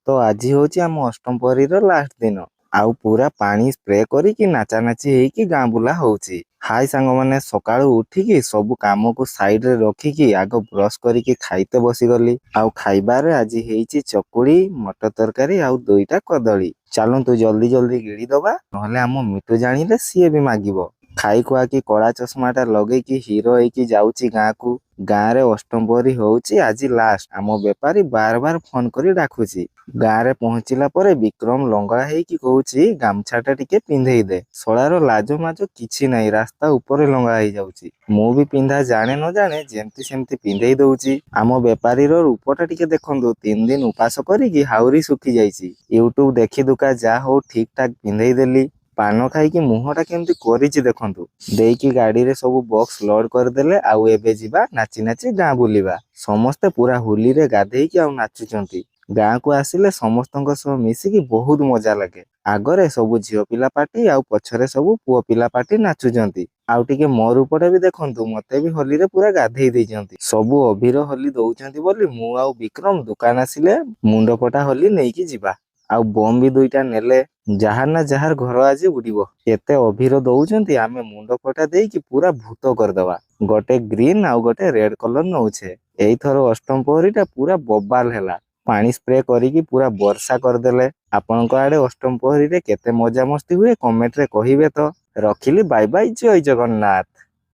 ତ ଆଜି ହଉଛି ଆମ ଅଷ୍ଟମ ପହରୀର ଲାଷ୍ଟ ଦିନ। ଆଉ ପୁରା ପାଣି ସ୍ପ୍ରେ କରିକି ନାଚାନାଚି ହେଇକି ଗାଁ ବୁଲା ହଉଛି। ହାଇ ସାଙ୍ଗମାନେ, ସକାଳୁ ଉଠିକି ସବୁ କାମକୁ ସାଇଡରେ ରଖିକି ଆଗ ବ୍ରଶ କରିକି ଖାଇତେ ବସିଗଲି। ଆଉ ଖାଇବାରେ ଆଜି ହେଇଛି ଚକୁଳି, ମଟର ତରକାରୀ ଆଉ 2ଟା କଦଳୀ। ଚାଲନ୍ତୁ ଜଲ୍ଦି ଜଲ୍ଦି ଗିଳି ଦବା, ନହେଲେ ଆମ ମିଟୁ ଜାଣିଲେ ସିଏ ବି ମାଗିବ। ଖାଇ ଖୁଆକି କଳା ଚଷମାଟା ଲଗେଇକି ହିରୋ ହେଇକି ଯାଉଛି ଗାଁକୁ। ଗାଁରେ ଅଷ୍ଟମପ୍ରହରୀ ହଉଛି ଆଜି ଲାଷ୍ଟ। ଆମ ବେପାରୀ ବାର ବାର ଫୋନ କରି ଡାକୁଛି। ଗାଁରେ ପହଞ୍ଚିଲା ପରେ ବିକ୍ରମ ଲଙ୍ଗଳା ହେଇକି କହୁଛି ଗାମଛାଟା ଟିକେ ପିନ୍ଧେଇ ଦେ। ଶଳାର ଲାଜ ମାଜ କିଛି ନାହିଁ, ରାସ୍ତା ଉପରେ ଲଙ୍ଗଳା ହେଇଯାଉଛି। ମୁଁ ବି ପିନ୍ଧା ଜାଣେ ନ ଜାଣେ ଯେମିତି ସେମିତି ପିନ୍ଧେଇ ଦଉଛି। ଆମ ବେପାରୀର ରୂପଟା ଟିକେ ଦେଖନ୍ତୁ, 3 ଦିନ ଉପାସ କରିକି ହାଉରି ଶୁଖି ଯାଇଛି। ୟୁଟ୍ୟୁବ ଦେଖି ଦୁକା ଯାହା ହଉ ଠିକ ଠାକ ପିନ୍ଧେଇ ଦେଲି। ପାନ ଖାଇକି ମୁହଁଟା କେମିତି କରିଛି ଦେଖନ୍ତୁ। ଦେଇକି ଗାଡିରେ ସବୁ ବକ୍ସ ଲୋଡ କରିଦେଲେ। ଆଉ ଏବେ ଯିବା ନାଚି ନାଚି ଗାଁ ବୁଲିବା। ସମସ୍ତେ ପୁରା ହୋଲିରେ ଗାଧେଇକି ଆଉ ନାଚୁଛନ୍ତି। ଗାଁକୁ ଆସିଲେ ସମସ୍ତଙ୍କ ସହ ମିଶିକି ବହୁତ ମଜା ଲାଗେ। ଆଗରେ ସବୁ ଝିଅ ପିଲା ପାର୍ଟି ଆଉ ପଛରେ ସବୁ ପୁଅ ପିଲା ପାର୍ଟି ନାଚୁଛନ୍ତି। ଆଉ ଟିକେ ମୋ ରୂପଟା ବି ଦେଖନ୍ତୁ, ମତେ ବି ହୋଲିରେ ପୁରା ଗାଧେଇ ଦେଇଛନ୍ତି। ସବୁ ଅଭିର ହୋଲି ଦଉଛନ୍ତି ବୋଲି ମୁଁ ଆଉ ବିକ୍ରମ ଦୋକାନ ଆସିଲେ ମୁଣ୍ଡ ଫଟା ହୋଲି ନେଇକି ଯିବା। ଆଉ ବମ୍ ବି 2ଟା ନେଲେ। ଯାହାର ନା ଯାହାର ଘର ଆଜି ଉଡିବ। ଏତେ ଅଭିର ଦଉଛନ୍ତି, ଆମେ ମୁଣ୍ଡ ଫଟା ଦେଇକି ପୁରା ଭୂତ କରିଦବା। ଗୋଟେ ଗ୍ରୀନ ଆଉ ଗୋଟେ ରେଡ କଲର ନଉଛେ। ଏଇଥର ଅଷ୍ଟମ ପ୍ରହରୀଟା ପୁରା ବବାଲ ହେଲା। ପାଣି ସ୍ପ୍ରେ କରିକି ପୁରା ବର୍ଷା କରିଦେଲେ। ଆପଣଙ୍କ ଆଡେ ଅଷ୍ଟମ ପ୍ରହରୀରେ କେତେ ମଜାମସ୍ତି ହୁଏ କମେଣ୍ଟରେ କହିବେ ତ। ରଖିଲି, ବାଇ ବାଇ, ଜୟ ଜଗନ୍ନାଥ।